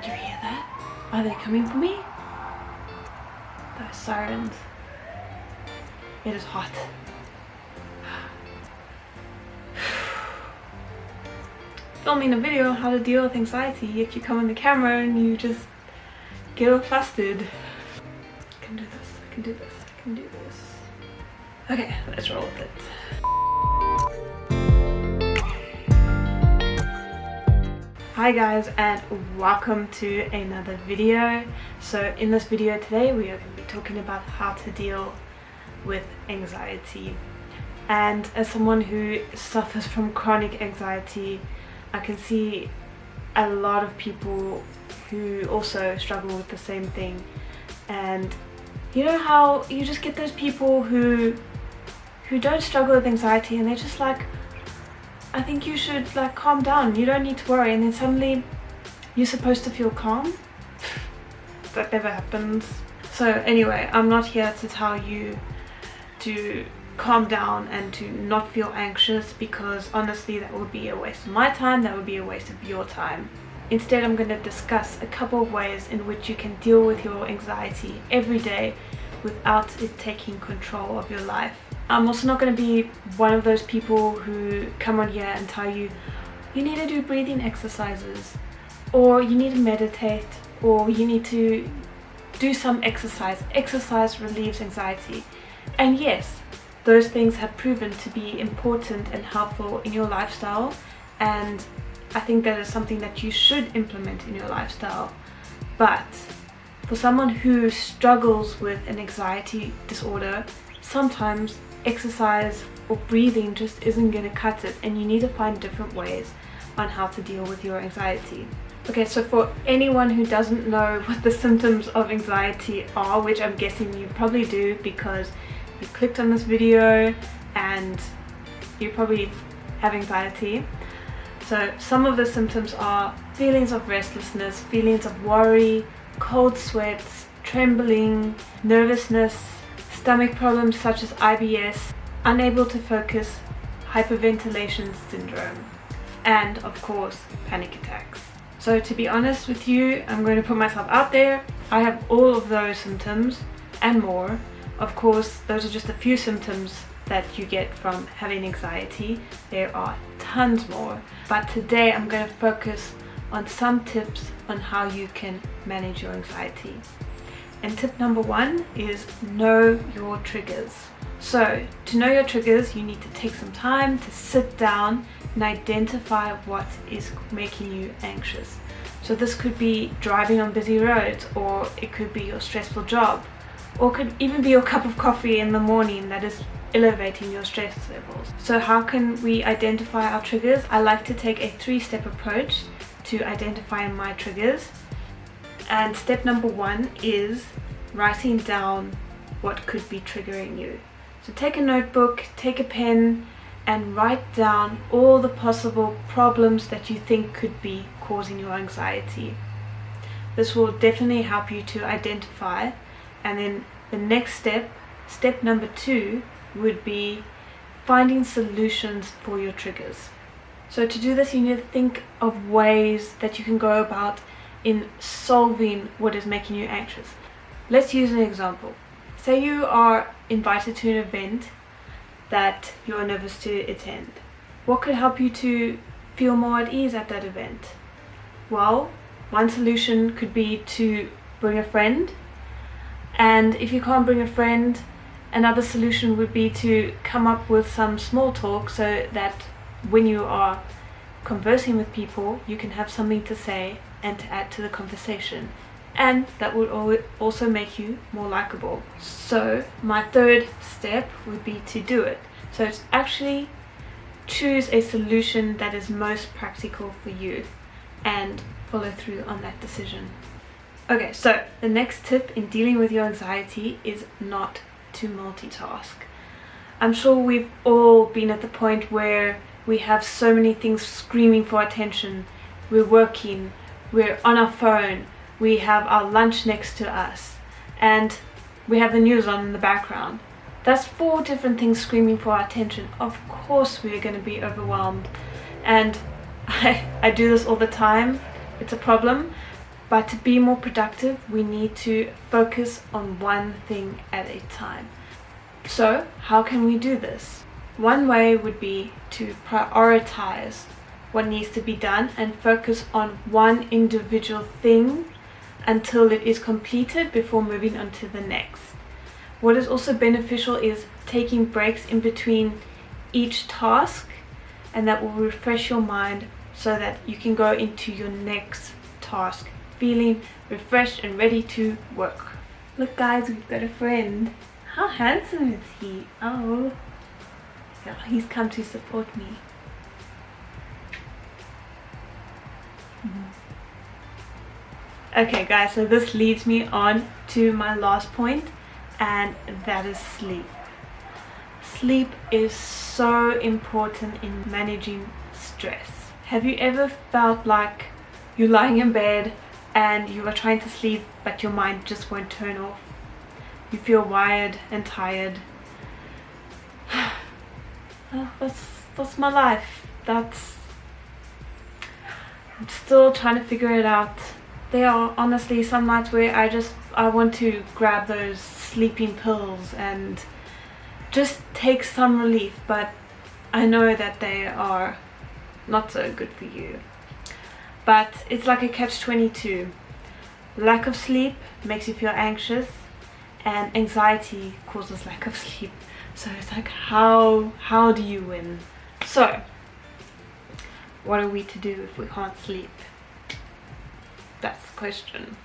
Do you hear that? Are they coming for me? Those sirens. It is hot. Filming a video on how to deal with anxiety, yet you come on the camera and you just get all flustered. I can do this, I can do this, I can do this. Okay, let's roll with it. Hi guys, and welcome to another video. So in this video today we are going to be talking about how to deal with anxiety. And as someone who suffers from chronic anxiety, I can see a lot of people who also struggle with the same thing. And you know how you just get those people who don't struggle with anxiety and they're just like, I think you should like calm down, you don't need to worry, and then suddenly you're supposed to feel calm. That never happens. So anyway, I'm not here to tell you to calm down and to not feel anxious, because honestly that would be a waste of my time, that would be a waste of your time. Instead, I'm going to discuss a couple of ways in which you can deal with your anxiety every day without it taking control of your life. I'm also not going to be one of those people who come on here and tell you you need to do breathing exercises, or you need to meditate, or you need to do some exercise. Exercise relieves anxiety. And yes, those things have proven to be important and helpful in your lifestyle, and I think that is something that you should implement in your lifestyle. But for someone who struggles with an anxiety disorder, sometimes exercise or breathing just isn't going to cut it, and you need to find different ways on how to deal with your anxiety. Okay, so for anyone who doesn't know what the symptoms of anxiety are, which I'm guessing you probably do because you clicked on this video and you probably have anxiety. So some of the symptoms are feelings of restlessness, feelings of worry, cold sweats, trembling, nervousness, stomach problems such as IBS, unable to focus, hyperventilation syndrome, and of course panic attacks. So to be honest with you, I'm going to put myself out there. I have all of those symptoms and more. Of course, those are just a few symptoms that you get from having anxiety. There are tons more, but today I'm going to focus on some tips on how you can manage your anxiety. And tip number one is know your triggers. So to know your triggers, you need to take some time to sit down and identify what is making you anxious. So this could be driving on busy roads, or it could be your stressful job, or could even be your cup of coffee in the morning that is elevating your stress levels. So how can we identify our triggers? I like to take a 3-step approach to identifying my triggers. And step number one is writing down what could be triggering you. So take a notebook, take a pen, and write down all the possible problems that you think could be causing your anxiety. This will definitely help you to identify. And then the next step, step number 2, would be finding solutions for your triggers. So to do this, you need to think of ways that you can go about in solving what is making you anxious. Let's use an example. Say you are invited to an event that you're nervous to attend. What could help you to feel more at ease at that event? Well, one solution could be to bring a friend. And if you can't bring a friend, another solution would be to come up with some small talk so that when you are conversing with people, you can have something to say and to add to the conversation. And that would also make you more likable. So my third step would be to do it. So it's actually choose a solution that is most practical for you and follow through on that decision. Okay, so the next tip in dealing with your anxiety is not to multitask. I'm sure we've all been at the point where we have so many things screaming for attention. We're working, we're on our phone, we have our lunch next to us, and we have the news on in the background. That's 4 different things screaming for our attention. Of course we're going to be overwhelmed, and I do this all the time. It's a problem, But to be more productive, we need to focus on one thing at a time. So how can we do this? One way would be to prioritize what needs to be done and focus on one individual thing until it is completed before moving on to the next. What is also beneficial is taking breaks in between each task, and that will refresh your mind so that you can go into your next task feeling refreshed and ready to work. Look guys, we've got a friend. How handsome is he? Oh, yeah, he's come to support me. Okay guys, so this leads me on to my last point, and that is sleep. Sleep is so important in managing stress. Have you ever felt like you're lying in bed and you are trying to sleep but your mind just won't turn off? You feel wired and tired. Oh, that's my life. I'm still trying to figure it out. There are honestly some nights where I want to grab those sleeping pills and just take some relief, but I know that they are not so good for you. But it's like a catch-22. Lack of sleep makes you feel anxious, and anxiety causes lack of sleep. So it's like, how do you win? So what are we to do if we can't sleep? That's the question.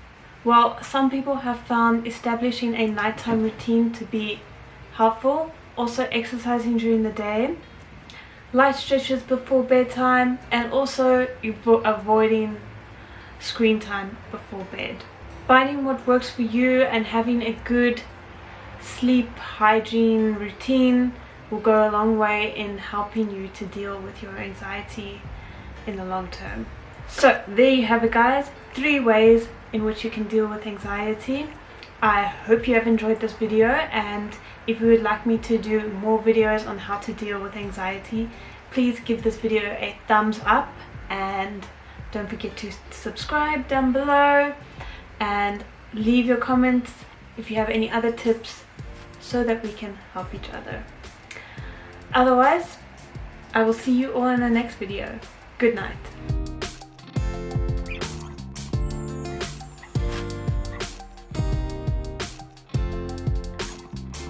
Well, some people have found establishing a nighttime routine to be helpful. Also exercising during the day, light stretches before bedtime, and also avoiding screen time before bed. Finding what works for you and having a good sleep hygiene routine will go a long way in helping you to deal with your anxiety in the long term. So there you have it guys, 3 ways in which you can deal with anxiety. I hope you have enjoyed this video, and if you would like me to do more videos on how to deal with anxiety, please give this video a thumbs up, and don't forget to subscribe down below and leave your comments if you have any other tips so that we can help each other. Otherwise, I will see you all in the next video. Good night.